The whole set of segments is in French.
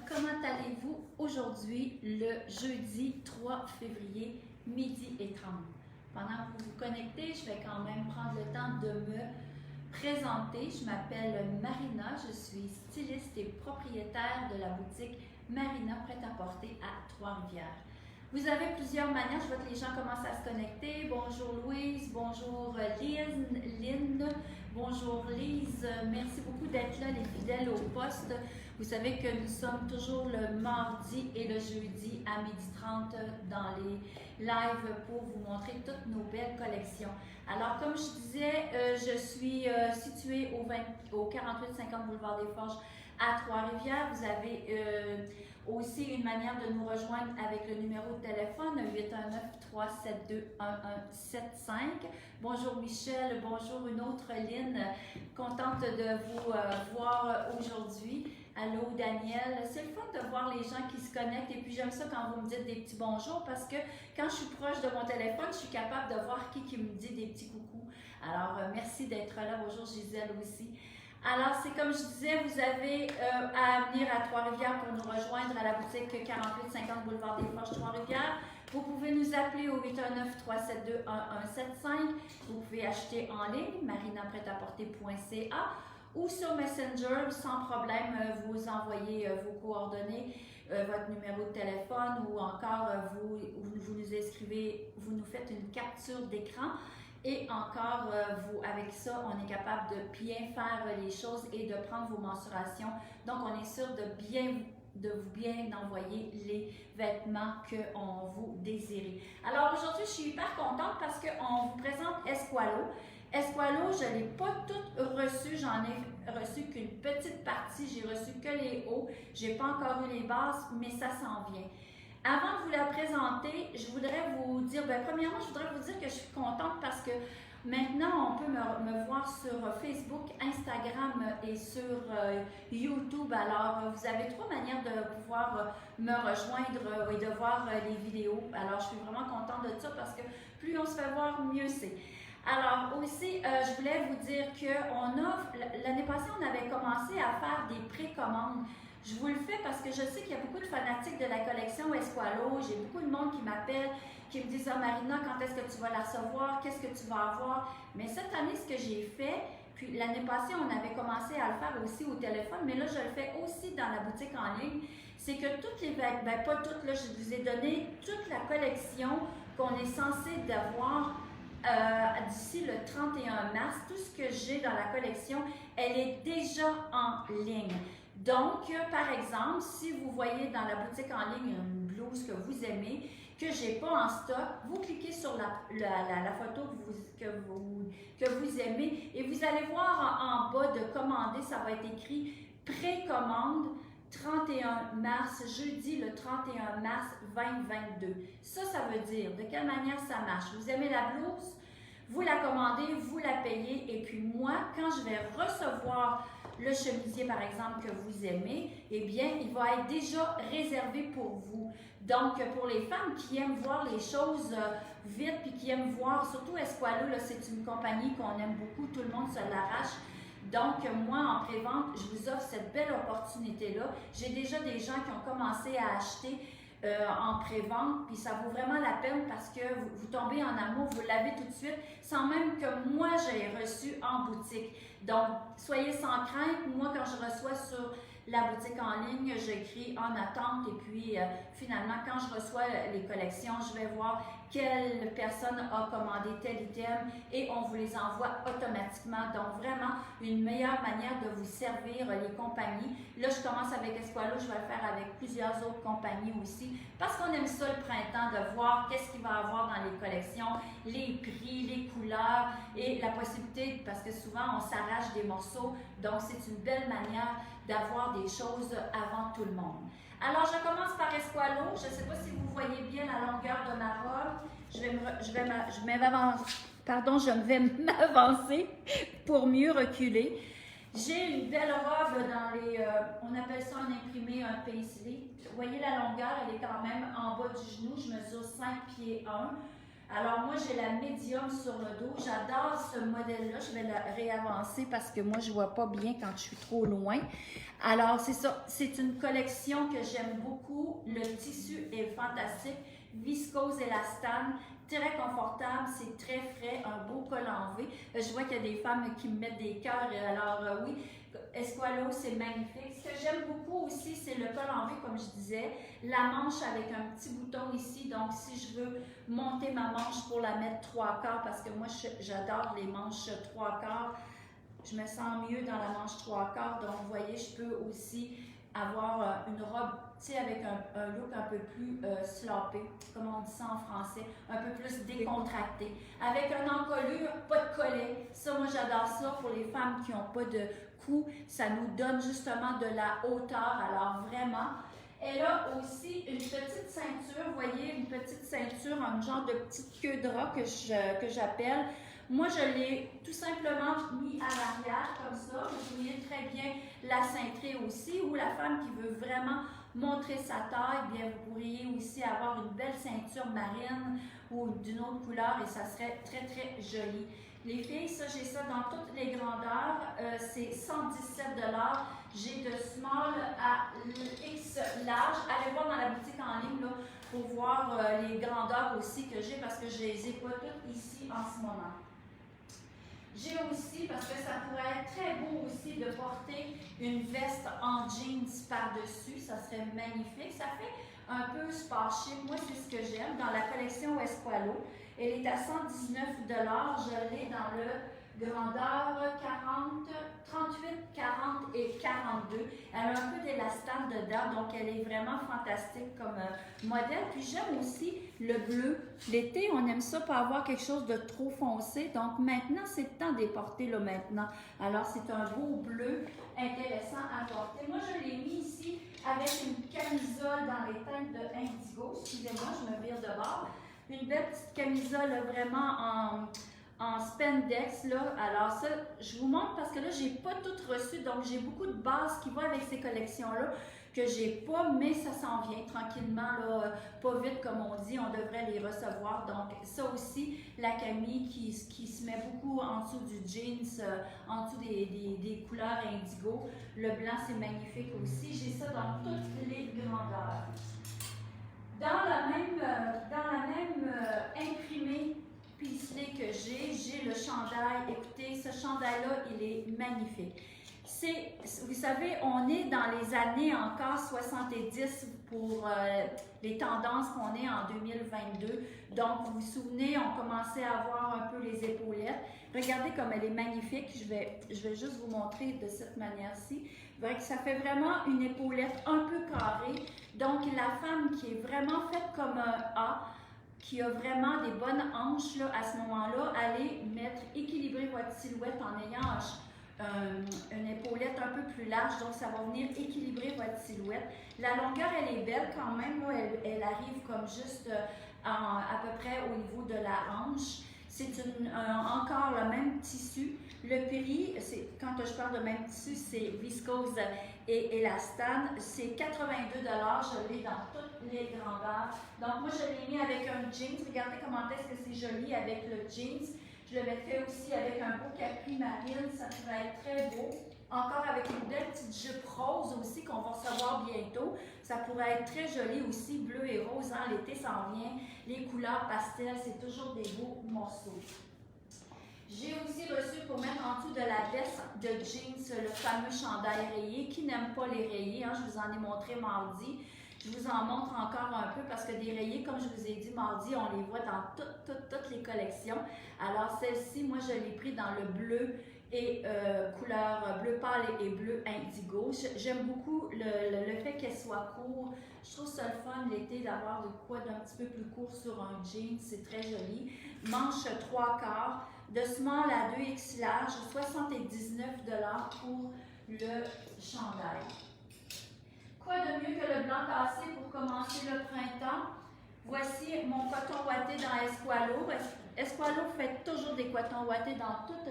comment allez-vous aujourd'hui, le jeudi 3 février, midi et 30? Pendant que vous vous connectez, je vais quand même prendre le temps de me présenter. Je m'appelle Marina, je suis styliste et propriétaire de la boutique Marina Prêt-à-Porter à Trois-Rivières. Vous avez plusieurs manières, je vois que les gens commencent à se connecter. Bonjour Louise, bonjour Lynn, bonjour Lise. Merci beaucoup d'être là, les fidèles au poste. Vous savez que nous sommes toujours le mardi et le jeudi à 12h30 dans les lives pour vous montrer toutes nos belles collections. Alors, comme je disais, je suis située au 4850 Boulevard des Forges à Trois-Rivières. Vous avez aussi une manière de nous rejoindre avec le numéro de téléphone 819-372-1175. Bonjour Michel, bonjour une autre Lynn, contente de vous voir aujourd'hui. Allô Daniel, c'est le fun de voir les gens qui se connectent et puis j'aime ça quand vous me dites des petits bonjours parce que quand je suis proche de mon téléphone, je suis capable de voir qui me dit des petits coucous. Alors merci d'être là, bonjour Gisèle aussi. Alors, c'est comme je disais, vous avez à venir à Trois-Rivières pour nous rejoindre à la boutique 4850 Boulevard des Forges Trois-Rivières. Vous pouvez nous appeler au 819-372-1175. Vous pouvez acheter en ligne, marinapretaporter.ca ou sur Messenger, sans problème, vous envoyez vos coordonnées, votre numéro de téléphone ou encore vous nous inscrivez, vous nous faites une capture d'écran. Et encore, avec ça, on est capable de bien faire les choses et de prendre vos mensurations. Donc, on est sûr de vous bien envoyer les vêtements qu'on vous désire. Alors, aujourd'hui, je suis hyper contente parce qu'on vous présente Esqualo. Esqualo, je ne l'ai pas toutes reçu, j'en ai reçu qu'une petite partie, j'ai reçu que les hauts, je n'ai pas encore eu les bases, mais ça s'en vient. Avant de vous la présenter, je voudrais vous dire, premièrement, je voudrais vous dire que je suis contente parce que maintenant, on peut me voir sur Facebook, Instagram et sur YouTube. Alors, vous avez 3 manières de pouvoir me rejoindre et de voir les vidéos. Alors, je suis vraiment contente de ça parce que plus on se fait voir, mieux c'est. Alors aussi, je voulais vous dire qu'on offre, l'année passée, on avait commencé à faire des précommandes. Je vous le fais parce que je sais qu'il y a beaucoup de fanatiques de la collection Esqualo. J'ai beaucoup de monde qui m'appelle, qui me disent « Ah Marina, quand est-ce que tu vas la recevoir? Qu'est-ce que tu vas avoir? » Mais cette année, ce que j'ai fait, puis l'année passée, on avait commencé à le faire aussi au téléphone, mais là, je le fais aussi dans la boutique en ligne, c'est que toutes les vêtements, pas toutes, là, je vous ai donné toute la collection qu'on est censé d'avoir d'ici le 31 mars. Tout ce que j'ai dans la collection, elle est déjà en ligne. Donc, par exemple, si vous voyez dans la boutique en ligne une blouse que vous aimez, que je n'ai pas en stock, vous cliquez sur la photo que vous aimez et vous allez voir en bas de commander, ça va être écrit précommande 31 mars, jeudi le 31 mars 2022. Ça veut dire de quelle manière ça marche. Vous aimez la blouse, vous la commandez, vous la payez et puis moi, quand je vais recevoir le chemisier, par exemple, que vous aimez, eh bien, il va être déjà réservé pour vous. Donc, pour les femmes qui aiment voir les choses vite, puis qui aiment voir, surtout Esqualo, c'est une compagnie qu'on aime beaucoup, tout le monde se l'arrache. Donc, moi, en pré-vente, je vous offre cette belle opportunité-là. J'ai déjà des gens qui ont commencé à acheter en pré-vente, puis ça vaut vraiment la peine parce que vous tombez en amour, vous l'avez tout de suite, sans même que moi j'ai reçu en boutique. Donc, soyez sans crainte. Moi, quand je reçois sur la boutique en ligne, j'écris en attente et puis finalement, quand je reçois les collections, je vais voir quelle personne a commandé tel item et on vous les envoie automatiquement. Donc, vraiment, une meilleure manière de vous servir les compagnies. Là, je commence avec Esqualo, je vais le faire avec plusieurs autres compagnies aussi parce qu'on aime ça le printemps, de voir qu'est-ce qu'il va y avoir dans les collections, les prix, les couleurs et la possibilité, parce que souvent, on s'arrache des morceaux. Donc, c'est une belle manière d'avoir des choses avant tout le monde. Alors, je commence par Esqualo. Je ne sais pas si vous voyez bien la longueur de ma robe. Je vais m'avancer pour mieux reculer. J'ai une belle robe dans les, on appelle ça en imprimé un paisley. Vous voyez la longueur, elle est quand même en bas du genou. Je mesure 5 pieds 1. Alors moi, j'ai la médium sur le dos. J'adore ce modèle-là. Je vais la réavancer parce que moi, je ne vois pas bien quand je suis trop loin. Alors, c'est ça. C'est une collection que j'aime beaucoup. Le tissu est fantastique. Viscose élastane, très confortable, c'est très frais, un beau col en V. Je vois qu'il y a des femmes qui me mettent des cœurs. Alors oui, Esqualo, c'est magnifique. Ce que j'aime beaucoup aussi, c'est le col en V, comme je disais. La manche avec un petit bouton ici. Donc, si je veux monter ma manche pour la mettre 3/4, parce que moi, j'adore les manches 3/4, je me sens mieux dans la manche 3/4. Donc, vous voyez, je peux aussi avoir une robe, tu sais, avec un look un peu plus sloppé, comme on dit ça en français, un peu plus décontracté. Avec une encolure, pas de collet. Ça, moi, j'adore ça pour les femmes qui n'ont pas de cou. Ça nous donne justement de la hauteur. Alors, vraiment, elle a aussi une petite ceinture, vous voyez, une petite ceinture, un genre de petite queue de rat que j'appelle. Moi, je l'ai tout simplement mis à l'arrière, comme ça. Vous voyez très bien la cintrée aussi, ou la femme qui veut vraiment montrer sa taille, bien, vous pourriez aussi avoir une belle ceinture marine ou d'une autre couleur et ça serait très, très joli. Les filles, ça, j'ai ça dans toutes les grandeurs. C'est 117 $. J'ai de small à X large. Allez voir dans la boutique en ligne là, pour voir les grandeurs aussi que j'ai parce que je ne les ai pas toutes ici en ce moment. J'ai aussi, parce que ça pourrait être très beau aussi de porter une veste en jeans par-dessus, ça serait magnifique. Ça fait un peu spa chic. Moi, c'est ce que j'aime dans la collection Esqualo. Elle est à 119 $. Je l'ai dans le grandeur 40, 38, 40 et 42. Elle a un peu d'élastane dedans, donc elle est vraiment fantastique comme modèle. Puis j'aime aussi le bleu. L'été, on aime ça pour avoir quelque chose de trop foncé. Donc maintenant, c'est le temps de les porter là maintenant. Alors c'est un beau bleu intéressant à porter. Moi, je l'ai mis ici avec une camisole dans les teintes de indigo. Excusez-moi, je me vire de bord. Une belle petite camisole là, vraiment en spandex, là. Alors ça, je vous montre parce que là, j'ai pas tout reçu, donc j'ai beaucoup de bases qui vont avec ces collections-là que j'ai pas, mais ça s'en vient tranquillement, là, pas vite comme on dit, on devrait les recevoir. Donc ça aussi, la Camille qui se met beaucoup en dessous du jeans, en dessous des couleurs indigo. Le blanc, c'est magnifique aussi. J'ai ça dans toutes les grandeurs. Dans la même imprimée pixelée que j'ai le chandail. Écoutez, ce chandail-là, il est magnifique. Vous savez, on est dans les années encore 70 pour les tendances qu'on est en 2022. Donc, vous vous souvenez, on commençait à avoir un peu les épaulettes. Regardez comme elle est magnifique. Je vais juste vous montrer de cette manière-ci. Ça fait vraiment une épaulette un peu carrée. Donc, la femme qui est vraiment faite comme un A, qui a vraiment des bonnes hanches, là, à ce moment-là, allez équilibrer votre silhouette en ayant une épaulette un peu plus large, donc ça va venir équilibrer votre silhouette. La longueur, elle est belle quand même, là, elle arrive comme juste à peu près au niveau de la hanche. C'est encore le même tissu. Le prix, quand je parle de même tissu, c'est viscose et élastane. C'est 82 $. Je l'ai dans toutes les grandeurs. Donc, moi, je l'ai mis avec un jeans. Regardez comment est-ce que c'est joli avec le jeans. Je le mettrais aussi avec un beau capri marine. Ça pourrait être très beau. Encore avec une belle petite jupe rose aussi qu'on va recevoir bientôt. Ça pourrait être très joli aussi, bleu et rose. Hein? L'été s'en vient. Les couleurs pastel, c'est toujours des beaux morceaux. J'ai aussi reçu pour mettre en dessous de la veste de jeans le fameux chandail rayé. Qui n'aime pas les rayés? Hein? Je vous en ai montré mardi. Je vous en montre encore un peu parce que des rayés, comme je vous ai dit mardi, on les voit dans toutes les collections. Alors celle-ci, moi je l'ai pris dans le bleu et couleur bleu pâle et bleu indigo. J'aime beaucoup le fait qu'elle soit courte. Je trouve ça le fun l'été d'avoir de quoi d'un petit peu plus court sur un jean. C'est très joli. Manche 3/4. De small à 2X large, 79 $ pour le chandail. Quoi de mieux que le blanc cassé pour commencer le printemps? Voici mon coton ouaté dans Esqualo. Esqualo fait toujours des cotons ouatés dans à toutes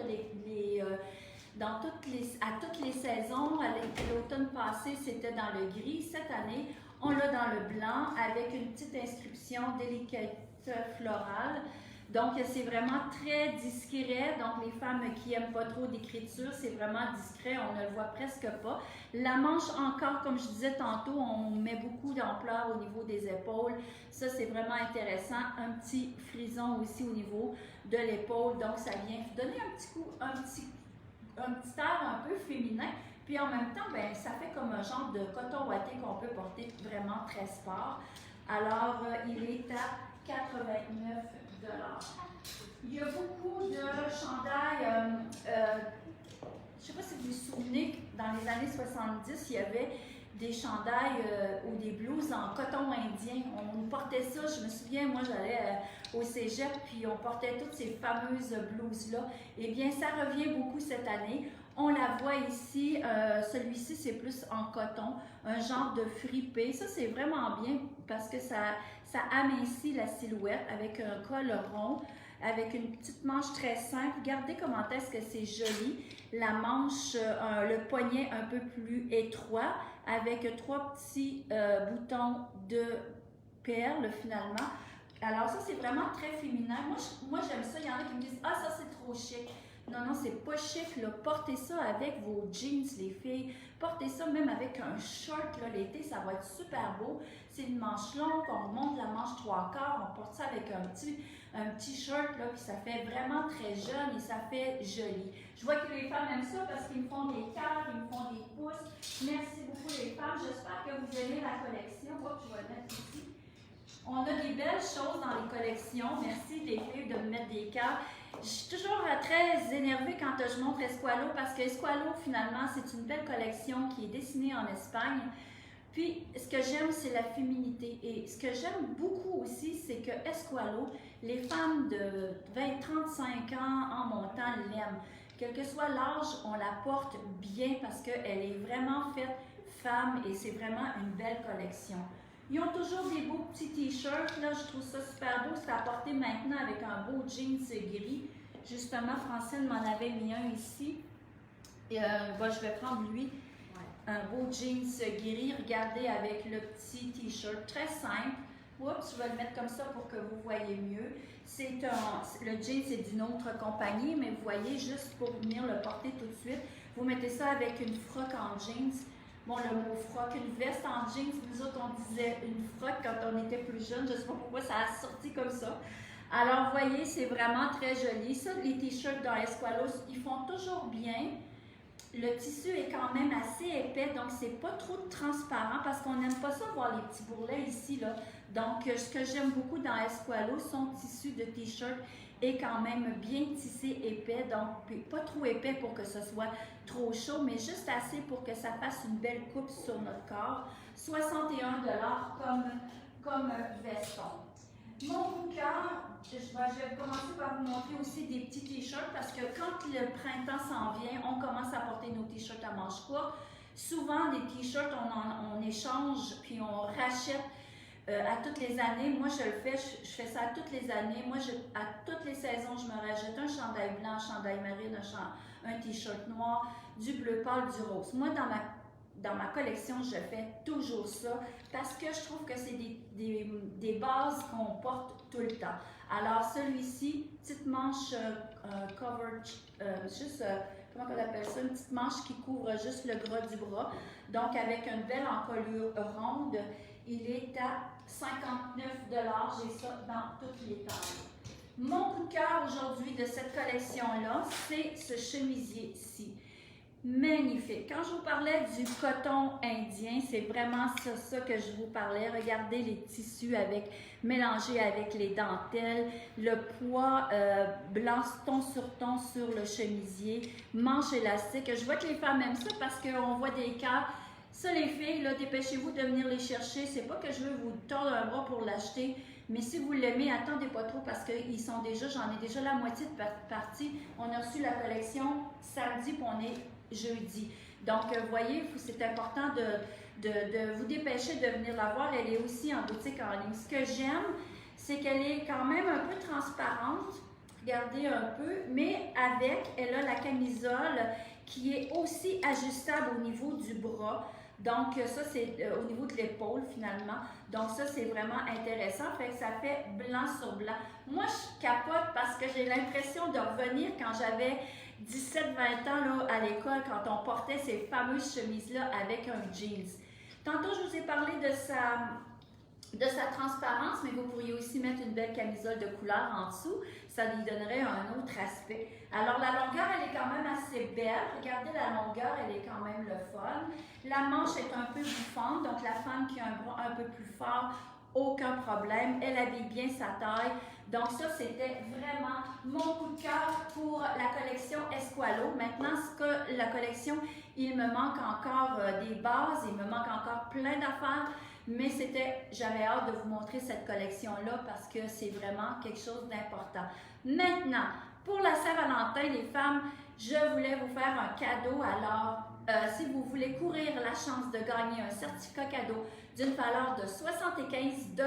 les saisons. L'automne passé, c'était dans le gris. Cette année, on l'a dans le blanc avec une petite inscription délicate florale. Donc, c'est vraiment très discret. Donc, les femmes qui n'aiment pas trop d'écriture, c'est vraiment discret. On ne le voit presque pas. La manche encore, comme je disais tantôt, on met beaucoup d'ampleur au niveau des épaules. Ça, c'est vraiment intéressant. Un petit frison aussi au niveau de l'épaule. Donc, ça vient donner un petit coup, un petit air un peu féminin. Puis en même temps, ben, ça fait comme un genre de coton ouaté qu'on peut porter vraiment très sport. Alors, il est à 89 $. Il y a beaucoup de chandails. Je ne sais pas si vous vous souvenez, dans les années 70, il y avait des chandails ou des blouses en coton indien. On portait ça, je me souviens, moi j'allais au cégep, puis on portait toutes ces fameuses blouses-là. Eh bien, ça revient beaucoup cette année. On la voit ici, celui-ci c'est plus en coton, un genre de fripé. Ça c'est vraiment bien parce que ça amincit la silhouette avec un col rond, avec une petite manche très simple. Regardez comment est-ce que c'est joli. La manche, le poignet un peu plus étroit avec 3 petits boutons de perles finalement. Alors ça c'est vraiment très féminin. Moi j'aime ça. Il y en a qui me disent « Ah ça c'est trop chic ». Non, non, c'est pas chic, là. Portez ça avec vos jeans, les filles. Portez ça même avec un short, là, l'été, ça va être super beau. C'est une manche longue, on remonte la manche 3/4, on porte ça avec un petit shirt, là, puis ça fait vraiment très jeune et ça fait joli. Je vois que les femmes aiment ça parce qu'ils me font des cœurs, ils me font des pouces. Merci beaucoup les femmes, j'espère que vous aimez la collection. Hop, je vais le mettre ici. On a des belles choses dans les collections. Merci les filles de me mettre des cœurs. Je suis toujours très énervée quand je montre Esqualo parce que Esqualo, finalement, c'est une belle collection qui est dessinée en Espagne. Puis, ce que j'aime, c'est la féminité. Et ce que j'aime beaucoup aussi, c'est que Esqualo, les femmes de 20-35 ans en montant l'aiment. Quel que soit l'âge, on la porte bien parce qu'elle est vraiment faite femme et c'est vraiment une belle collection. Ils ont toujours des beaux petits t-shirts, là, je trouve ça super beau. C'est à porter maintenant avec un beau jeans gris. Justement, Francine m'en avait mis un ici. Et, je vais prendre lui. Un beau jeans gris, regardez, avec le petit t-shirt très simple. Oups, je vais le mettre comme ça pour que vous voyez mieux. Le jeans, c'est d'une autre compagnie, mais vous voyez, juste pour venir le porter tout de suite, vous mettez ça avec une froc en jeans. Bon, le mot froc, une veste en jeans, nous autres, on disait une froc quand on était plus jeune. Je ne sais pas pourquoi ça a sorti comme ça. Alors, vous voyez, c'est vraiment très joli. Ça, les t-shirts dans Esqualos, ils font toujours bien. Le tissu est quand même assez épais, donc c'est pas trop transparent parce qu'on n'aime pas ça voir les petits bourrelets ici, là. Donc, ce que j'aime beaucoup dans Esqualo, son tissu de t-shirt est quand même bien tissé épais, donc pas trop épais pour que ce soit trop chaud, mais juste assez pour que ça fasse une belle coupe sur notre corps. 61 $ comme veston. Mon coup de cœur, je vais commencer par vous montrer aussi des petits t-shirts parce que quand le printemps s'en vient, on commence à porter nos t-shirts à manches courtes. Souvent, des t-shirts, on échange puis on rachète à toutes les années. Moi, je le fais, je fais ça à toutes les années. Moi, à toutes les saisons, je me rachète un chandail blanc, un chandail marine, un t-shirt noir, du bleu pâle, du rose. Moi, dans ma collection, je fais toujours ça parce que je trouve que c'est des bases qu'on porte tout le temps. Alors, celui-ci, petite manche covered, comment on appelle ça, une petite manche qui couvre juste le gras du bras. Donc, avec une belle encolure ronde, il est à 59 $. J'ai ça dans toutes les tailles. Mon coup de cœur aujourd'hui de cette collection-là, c'est ce chemisier-ci. Magnifique. Quand je vous parlais du coton indien, c'est vraiment ça que je vous parlais. Regardez les tissus mélangés avec les dentelles, le poids blanc ton sur le chemisier, manche élastique. Je vois que les femmes aiment ça parce qu'on voit des cas. Ça, les filles, là, dépêchez-vous de venir les chercher. C'est pas que je veux vous tordre un bras pour l'acheter, mais si vous l'aimez, attendez pas trop parce qu'ils sont déjà, j'en ai déjà la moitié de partie. On a reçu la collection samedi, puis on est jeudi. Donc, vous voyez, c'est important de vous dépêcher de venir la voir. Elle est aussi en boutique en ligne. Ce que j'aime, c'est qu'elle est quand même un peu transparente. Regardez un peu, mais elle a la camisole qui est aussi ajustable au niveau du bras. Donc, ça, c'est au niveau de l'épaule, finalement. Donc, ça, c'est vraiment intéressant. Fait que ça fait blanc sur blanc. Moi, je capote parce que j'ai l'impression de revenir quand j'avais 17-20 ans là, à l'école, quand on portait ces fameuses chemises-là avec un jeans. Tantôt, je vous ai parlé de sa transparence, mais vous pourriez aussi mettre une belle camisole de couleur en dessous. Ça lui donnerait un autre aspect. Alors, la longueur, elle est quand même assez belle. Regardez la longueur, elle est quand même le fun. La manche est un peu bouffante, donc la femme qui a un bras un peu plus fort, aucun problème. Elle habille bien sa taille. Donc ça, c'était vraiment mon coup de cœur pour la collection Esqualo. Maintenant, ce que la collection, il me manque encore des bases, il me manque encore plein d'affaires. Mais j'avais hâte de vous montrer cette collection-là parce que c'est vraiment quelque chose d'important. Maintenant, pour la Saint-Valentin, les femmes, je voulais vous faire un cadeau. Alors, si vous voulez courir la chance de gagner un certificat cadeau d'une valeur de 75 $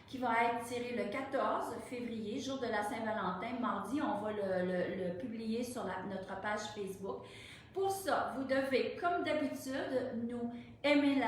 qui va être tiré le 14 février, jour de la Saint-Valentin. Mardi, on va le publier sur notre page Facebook. Pour ça, vous devez, comme d'habitude, nous aimer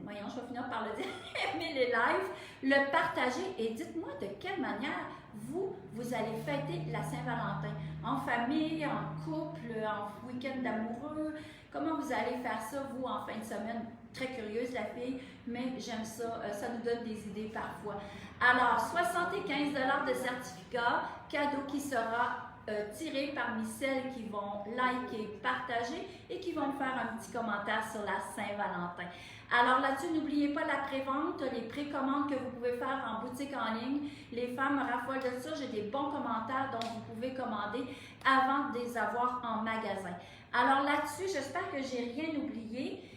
voyons, je vais finir par le dire, aimer les lives, le partager et dites-moi de quelle manière vous allez fêter la Saint-Valentin. En famille, en couple, en week-end d'amoureux, comment vous allez faire ça, vous, en fin de semaine? Très curieuse, la fille, mais j'aime ça, ça nous donne des idées parfois. Alors, 75 $ de certificat, cadeau qui sera tiré parmi celles qui vont liker, partager et qui vont me faire un petit commentaire sur la Saint-Valentin. Alors là-dessus, n'oubliez pas la prévente, les précommandes que vous pouvez faire en boutique en ligne. Les femmes raffolent de ça, j'ai des bons commentaires dont vous pouvez commander avant de les avoir en magasin. Alors là-dessus, j'espère que j'ai rien oublié.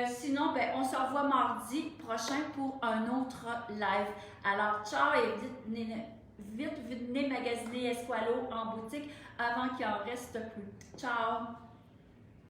Sinon, ben, on se revoit mardi prochain pour un autre live. Alors, ciao et vite, venez magasiner Esqualo en boutique avant qu'il en reste plus. Ciao!